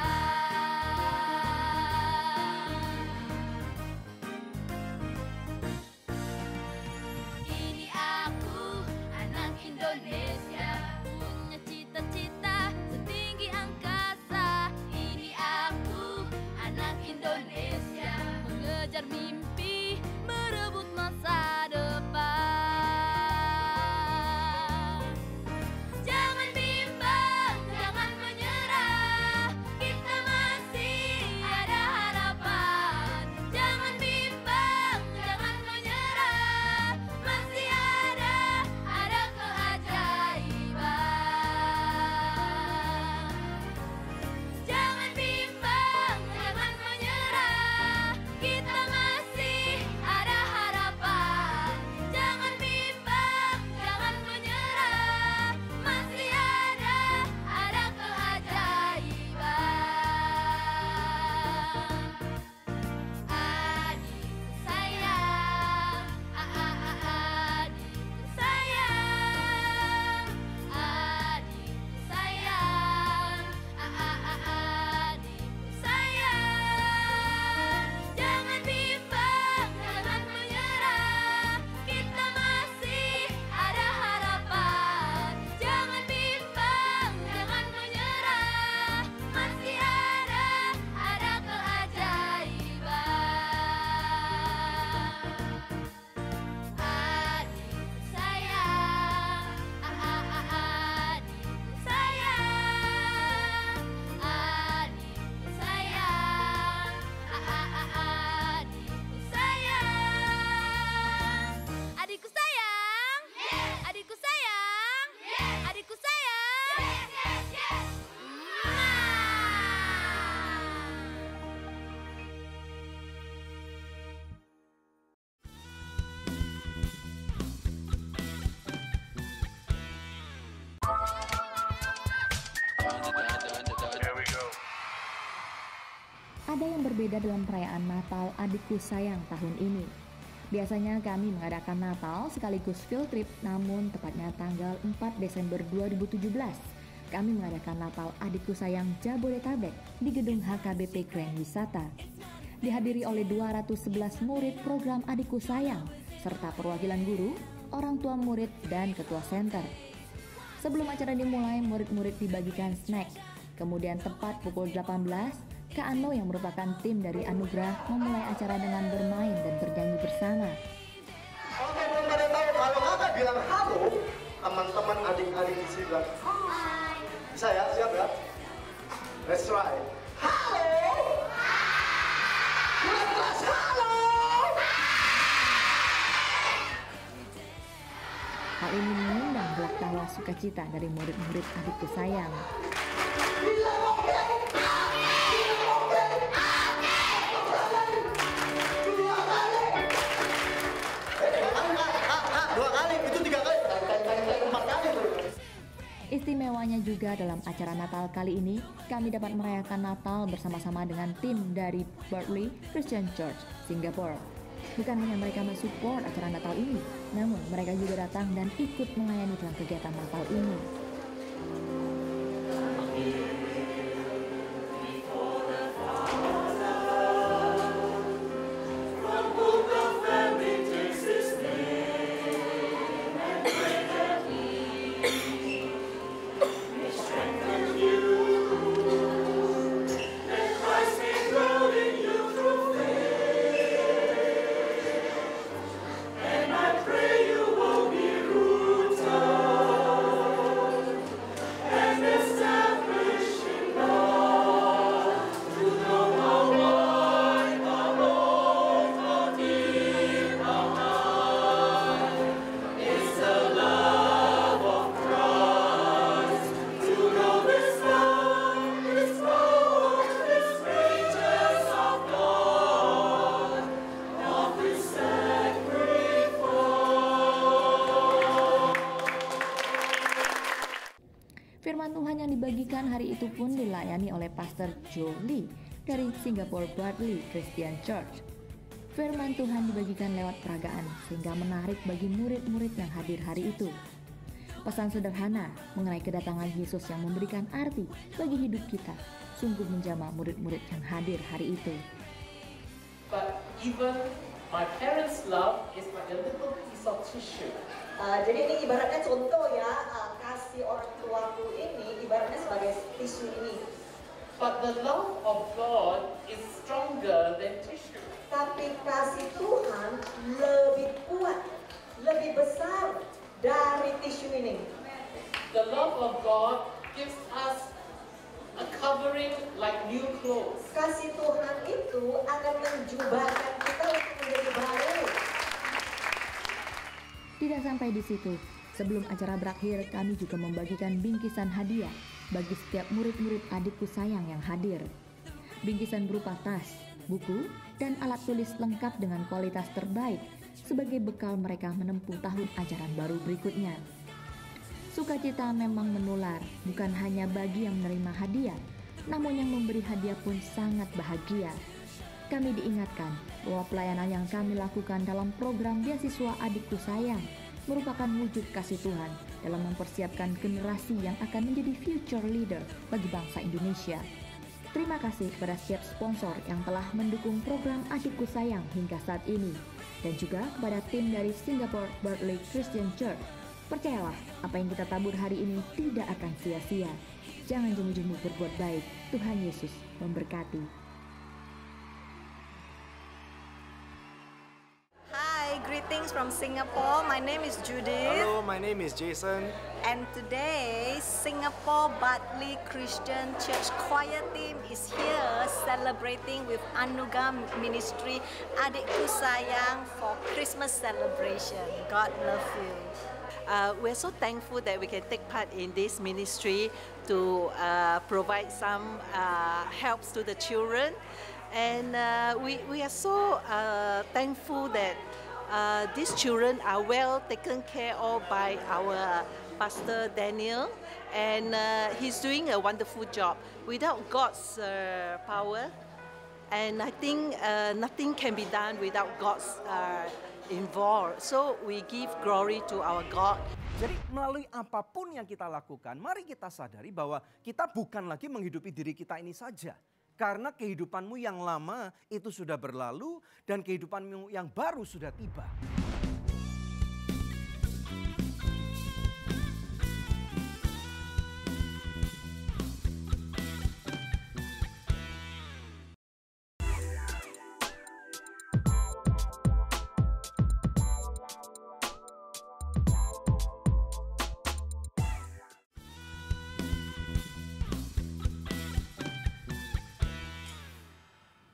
Ini aku, anak Indonesia, punya cita-cita setinggi angkasa. Ini aku, anak Indonesia, mengejar mimpi, merebut masa depan. Jangan bimbang, jangan menyerah, kita masih ada harapan. Jangan bimbang, jangan menyerah, masih ada keajaiban. Jangan bimbang, jangan menyerah, kita masih yang berbeda dalam perayaan Natal Adikku Sayang tahun ini. Biasanya kami mengadakan Natal sekaligus field trip, namun tepatnya tanggal 4 Desember 2017, kami mengadakan Natal Adikku Sayang Jabodetabek di gedung HKBP Grand Wisata. Dihadiri oleh 211 murid program Adikku Sayang, serta perwakilan guru, orang tua murid, dan ketua center. Sebelum acara dimulai, murid-murid dibagikan snack. Kemudian tepat pukul 18, Kak Ano yang merupakan tim dari Anugerah memulai acara dengan bermain dan bernyanyi bersama. Oke, belum pada tahu kalau kakak bilang halo, teman-teman adik-adik di sini bilang hai. Bisa ya? Siap ya? Let's try. Halo. Kelas halo. Hal ini mengundang gelak tawa sukacita dari murid-murid Adikku Sayang. Dua kali, itu 3 kali, 4 kali. Istimewanya juga dalam acara Natal kali ini, kami dapat merayakan Natal bersama-sama dengan tim dari Bartley Christian Church, Singapura. Bukan hanya mereka mensupport acara Natal ini, namun mereka juga datang dan ikut melayani dalam kegiatan Natal ini. Firman Tuhan yang dibagikan hari itu pun dilayani oleh Pastor Joe Lee dari Singapore Bartley Christian Church. Firman Tuhan dibagikan lewat peragaan sehingga menarik bagi murid-murid yang hadir hari itu. Pesan sederhana mengenai kedatangan Yesus yang memberikan arti bagi hidup kita sungguh menjamah murid-murid yang hadir hari itu. But even my parents' love is like a little piece of tissue. Jadi ini ibaratnya contoh ya, kasih orang tuaku ini ibaratnya sebagai tisu ini. But the love of God is stronger than tissue. Tapi kasih Tuhan lebih kuat, lebih besar dari tisu ini. The love of God gives us a covering like new clothes. Kasih Tuhan itu akan menjubahkan kita untuk menjadi baru. Tidak sampai di situ, sebelum acara berakhir kami juga membagikan bingkisan hadiah bagi setiap murid-murid Adikku Sayang yang hadir. Bingkisan berupa tas, buku, dan alat tulis lengkap dengan kualitas terbaik sebagai bekal mereka menempuh tahun ajaran baru berikutnya. Sukacita memang menular, bukan hanya bagi yang menerima hadiah, namun yang memberi hadiah pun sangat bahagia. Kami diingatkan bahwa pelayanan yang kami lakukan dalam program Beasiswa Adikku Sayang merupakan wujud kasih Tuhan dalam mempersiapkan generasi yang akan menjadi future leader bagi bangsa Indonesia. Terima kasih kepada setiap sponsor yang telah mendukung program Adikku Sayang hingga saat ini, dan juga kepada tim dari Singapore Bartley Christian Church. Percayalah, apa yang kita tabur hari ini tidak akan sia-sia. Jangan jemu-jemu berbuat baik. Tuhan Yesus memberkati. Hi, greetings from Singapore. My name is Judith. Hello, my name is Jason. And today, Singapore Bartley Christian Church choir team is here celebrating with Anugerah Ministry Adikku Sayang for Christmas celebration. God love you. We're so thankful that we can take part in this ministry to provide some helps to the children. And we are so thankful that these children are well taken care of by our Pastor Daniel, and he's doing a wonderful job. Without God's power And I think nothing can be done without God's involved. So we give glory to our God. Jadi melalui apapun yang kita lakukan, mari kita sadari bahwa kita bukan lagi menghidupi diri kita ini saja. Karena kehidupanmu yang lama itu sudah berlalu dan kehidupanmu yang baru sudah tiba.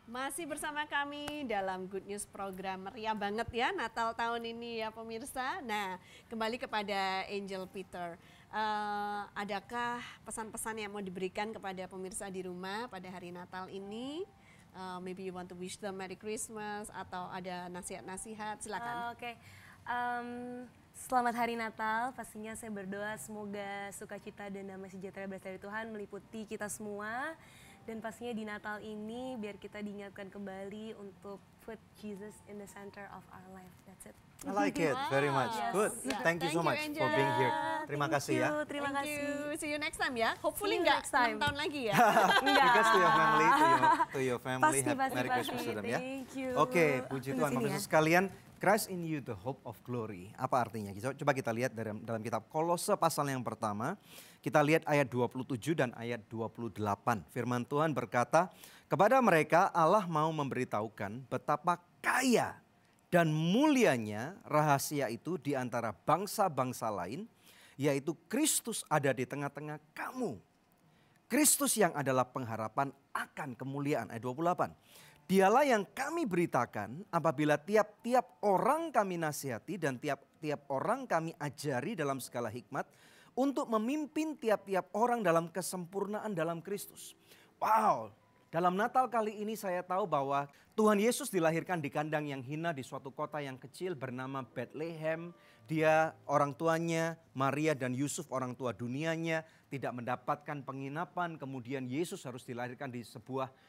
Masih bersama kami dalam Good News program meriah banget ya Natal tahun ini ya pemirsa. Nah, kembali kepada Angel Peter. Adakah pesan-pesan yang mau diberikan kepada pemirsa di rumah pada hari Natal ini? Maybe you want to wish them Merry Christmas atau ada nasihat-nasihat, silakan. Oke. Selamat Hari Natal, pastinya saya berdoa semoga sukacita dan damai sejahtera berasal dari Tuhan meliputi kita semua. Dan pastinya di Natal ini biar kita diingatkan kembali untuk put Jesus in the center of our life. That's it. I like it very much. Yes. Good. Yeah. Thank you so much for being here. Terima kasih ya. Terima kasih. See you next time ya. Hopefully See you nggak next time. 6 tahun lagi ya. Because to your family, to your family, Pasti, Merry Christmas to them ya. Thank you. Oke, puji Tuhan, Tunggu sini pemirsa sekalian. Christ in you, the hope of glory. Apa artinya? Coba kita lihat dalam kitab Kolose pasal yang pertama. Kita lihat ayat 27 dan ayat 28. Firman Tuhan berkata, kepada mereka Allah mau memberitahukan betapa kaya dan mulianya rahasia itu di antara bangsa-bangsa lain, yaitu Kristus ada di tengah-tengah kamu. Kristus yang adalah pengharapan akan kemuliaan. Ayat 28. Dialah yang kami beritakan apabila tiap-tiap orang kami nasihati dan tiap-tiap orang kami ajari dalam segala hikmat untuk memimpin tiap-tiap orang dalam kesempurnaan dalam Kristus. Wow, dalam Natal kali ini saya tahu bahwa Tuhan Yesus dilahirkan di kandang yang hina di suatu kota yang kecil bernama Bethlehem. Dia orang tuanya, Maria dan Yusuf orang tua dunianya tidak mendapatkan penginapan. Kemudian Yesus harus dilahirkan di sebuah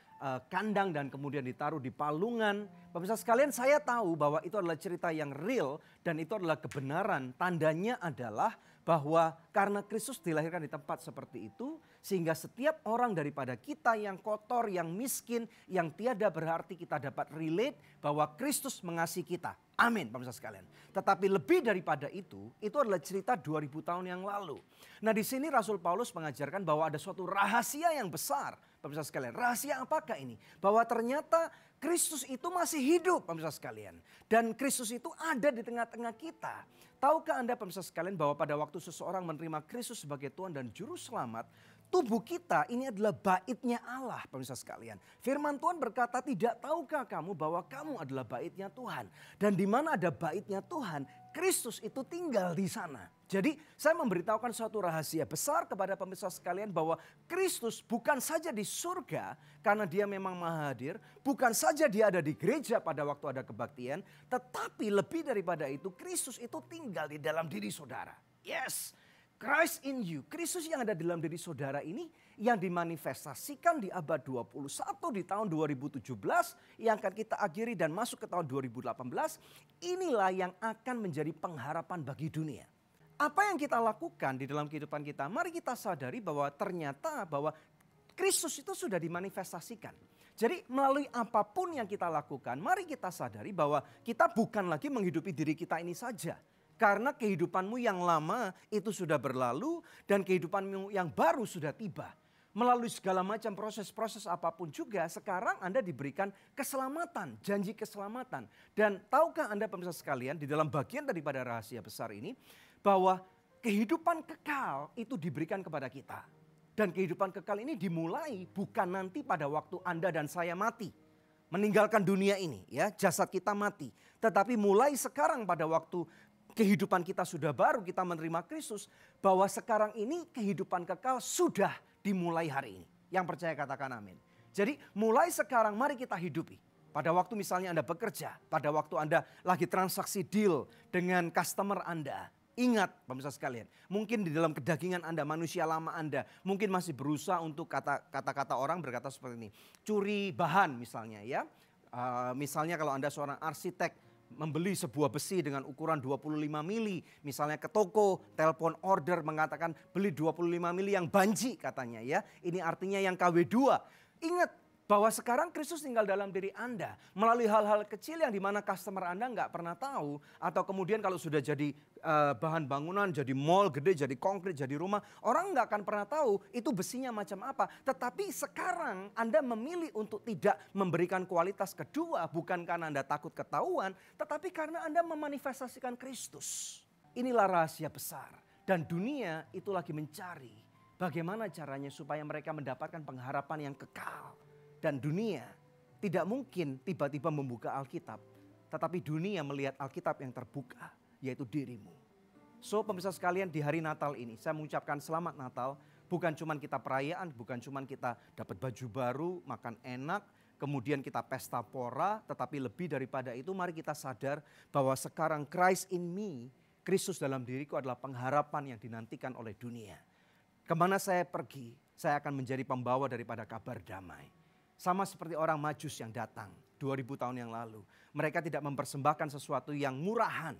kandang dan kemudian ditaruh di palungan. Pemirsa sekalian, saya tahu bahwa itu adalah cerita yang real dan itu adalah kebenaran. Tandanya adalah bahwa karena Kristus dilahirkan di tempat seperti itu, sehingga setiap orang daripada kita yang kotor, yang miskin, yang tiada berarti kita dapat relate bahwa Kristus mengasihi kita. Amin, pemirsa sekalian. Tetapi lebih daripada itu adalah cerita 2000 tahun yang lalu. Nah, di sini Rasul Paulus mengajarkan bahwa ada suatu rahasia yang besar, pemirsa sekalian. Rahasia apakah ini? Bahwa ternyata Kristus itu masih hidup, pemirsa sekalian. Dan Kristus itu ada di tengah-tengah kita. Tahukah Anda, pemirsa sekalian, bahwa pada waktu seseorang menerima Kristus sebagai Tuhan dan Juru Selamat, tubuh kita ini adalah baitnya Allah, pemirsa sekalian. Firman Tuhan berkata, tidak tahukah kamu bahwa kamu adalah baitnya Tuhan. Dan di mana ada baitnya Tuhan, Kristus itu tinggal di sana. Jadi saya memberitahukan suatu rahasia besar kepada pemirsa sekalian bahwa Kristus bukan saja di surga karena dia memang maha hadir. Bukan saja dia ada di gereja pada waktu ada kebaktian. Tetapi lebih daripada itu Kristus itu tinggal di dalam diri saudara. Yes. Christ in you, Kristus yang ada di dalam diri saudara ini yang dimanifestasikan di abad 21 di tahun 2017 yang akan kita akhiri dan masuk ke tahun 2018. Inilah yang akan menjadi pengharapan bagi dunia. Apa yang kita lakukan di dalam kehidupan kita? Mari kita sadari bahwa ternyata bahwa Kristus itu sudah dimanifestasikan. Jadi melalui apapun yang kita lakukan, mari kita sadari bahwa kita bukan lagi menghidupi diri kita ini saja. Karena kehidupanmu yang lama itu sudah berlalu dan kehidupanmu yang baru sudah tiba. Melalui segala macam proses-proses apapun juga sekarang Anda diberikan keselamatan, janji keselamatan. Dan tahukah Anda pemirsa sekalian di dalam bagian daripada rahasia besar ini bahwa kehidupan kekal itu diberikan kepada kita. Dan kehidupan kekal ini dimulai bukan nanti pada waktu Anda dan saya mati. Meninggalkan dunia ini ya, jasad kita mati. Tetapi mulai sekarang pada waktu kehidupan kita sudah baru, kita menerima Kristus, bahwa sekarang ini kehidupan kekal sudah dimulai hari ini. Yang percaya katakan amin. Jadi mulai sekarang mari kita hidupi. Pada waktu misalnya Anda bekerja, pada waktu Anda lagi transaksi deal dengan customer Anda. Ingat pemirsa sekalian, mungkin di dalam kedagingan Anda, manusia lama Anda, mungkin masih berusaha untuk kata-kata orang berkata seperti ini. Curi bahan misalnya ya. Misalnya kalau Anda seorang arsitek, membeli sebuah besi dengan ukuran 25 mili. Misalnya ke toko, telepon order mengatakan beli 25 mili yang banji katanya ya. Ini artinya yang KW2. Ingat bahwa sekarang Kristus tinggal dalam diri Anda. Melalui hal-hal kecil yang dimana customer Anda nggak pernah tahu. Atau kemudian kalau sudah jadi bahan bangunan, jadi mall gede, jadi konkret, jadi rumah. Orang nggak akan pernah tahu itu besinya macam apa. Tetapi sekarang Anda memilih untuk tidak memberikan kualitas kedua. Bukan karena Anda takut ketahuan. Tetapi karena Anda memanifestasikan Kristus. Inilah rahasia besar. Dan dunia itu lagi mencari bagaimana caranya supaya mereka mendapatkan pengharapan yang kekal. Dan dunia tidak mungkin tiba-tiba membuka Alkitab. Tetapi dunia melihat Alkitab yang terbuka, yaitu dirimu. So pemirsa sekalian, di hari Natal ini saya mengucapkan selamat Natal. Bukan cuma kita perayaan, bukan cuma kita dapat baju baru, makan enak, kemudian kita pesta pora. Tetapi lebih daripada itu, mari kita sadar bahwa sekarang Christ in me, Kristus dalam diriku adalah pengharapan yang dinantikan oleh dunia. Kemana saya pergi, saya akan menjadi pembawa daripada kabar damai. Sama seperti orang Majus yang datang 2000 tahun yang lalu. Mereka tidak mempersembahkan sesuatu yang murahan.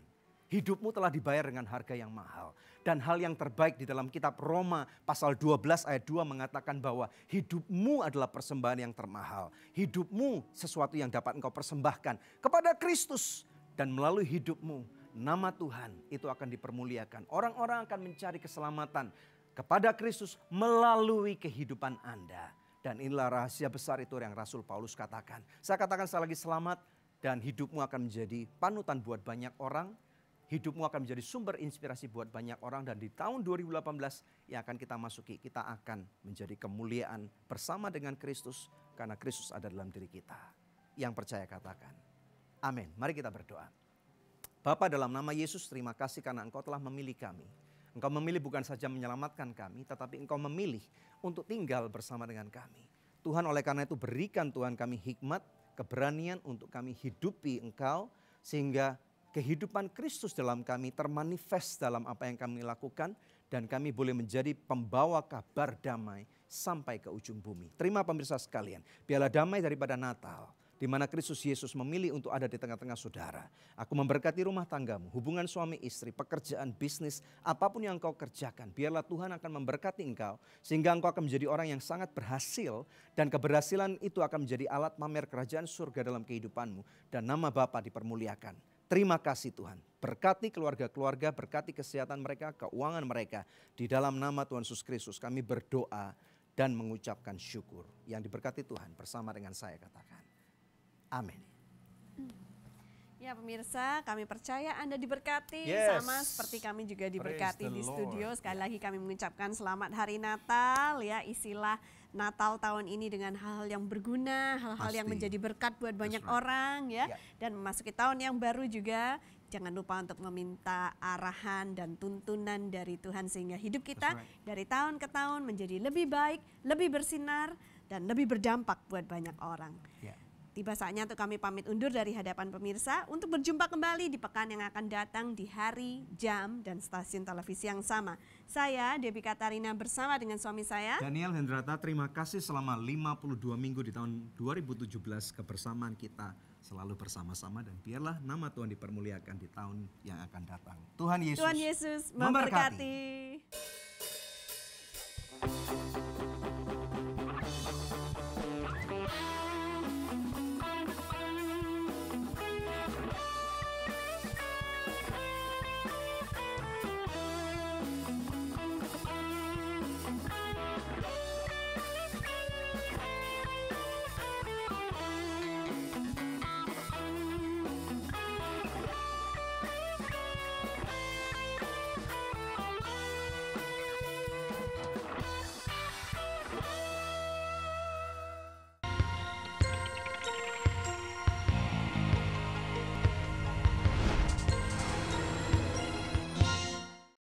Hidupmu telah dibayar dengan harga yang mahal. Dan hal yang terbaik di dalam kitab Roma pasal 12 ayat 2 mengatakan bahwa hidupmu adalah persembahan yang termahal. Hidupmu sesuatu yang dapat engkau persembahkan kepada Kristus. Dan melalui hidupmu nama Tuhan itu akan dipermuliakan. Orang-orang akan mencari keselamatan kepada Kristus melalui kehidupan Anda. Dan inilah rahasia besar itu yang Rasul Paulus katakan. Saya katakan sekali lagi selamat dan hidupmu akan menjadi panutan buat banyak orang. Hidupmu akan menjadi sumber inspirasi buat banyak orang. Dan di tahun 2018 yang akan kita masuki, kita akan menjadi kemuliaan bersama dengan Kristus. Karena Kristus ada dalam diri kita. Yang percaya katakan. Amin. Mari kita berdoa. Bapa, dalam nama Yesus, terima kasih karena Engkau telah memilih kami. Engkau memilih bukan saja menyelamatkan kami, tetapi Engkau memilih untuk tinggal bersama dengan kami. Tuhan, oleh karena itu berikan Tuhan kami hikmat, keberanian untuk kami hidupi Engkau. Sehingga kehidupan Kristus dalam kami termanifest dalam apa yang kami lakukan. Dan kami boleh menjadi pembawa kabar damai sampai ke ujung bumi. Terima pemirsa sekalian, biarlah damai daripada Natal. Di mana Kristus Yesus memilih untuk ada di tengah-tengah saudara. Aku memberkati rumah tanggamu, hubungan suami istri, pekerjaan, bisnis, apapun yang engkau kerjakan. Biarlah Tuhan akan memberkati engkau, sehingga engkau akan menjadi orang yang sangat berhasil. Dan keberhasilan itu akan menjadi alat pamer kerajaan surga dalam kehidupanmu. Dan nama Bapa dipermuliakan. Terima kasih Tuhan. Berkati keluarga-keluarga, berkati kesehatan mereka, keuangan mereka. Di dalam nama Tuhan Yesus Kristus kami berdoa dan mengucapkan syukur. Yang diberkati Tuhan bersama dengan saya katakan. Amin. Ya pemirsa, kami percaya Anda diberkati sama seperti kami juga diberkati di studio. Sekali lagi kami mengucapkan selamat hari Natal ya, isilah Natal tahun ini dengan hal-hal yang berguna, hal-hal yang menjadi berkat buat banyak orang ya. Dan memasuki tahun yang baru juga, jangan lupa untuk meminta arahan dan tuntunan dari Tuhan sehingga hidup kita dari tahun ke tahun menjadi lebih baik, lebih bersinar dan lebih berdampak buat banyak orang. Tiba saatnya untuk kami pamit undur dari hadapan pemirsa untuk berjumpa kembali di pekan yang akan datang di hari, jam, dan stasiun televisi yang sama. Saya Debbie Katarina bersama dengan suami saya Daniel Hendrata. Terima kasih selama 52 minggu di tahun 2017 kebersamaan kita selalu bersama-sama. Dan biarlah nama Tuhan dipermuliakan di tahun yang akan datang. Tuhan Yesus memberkati.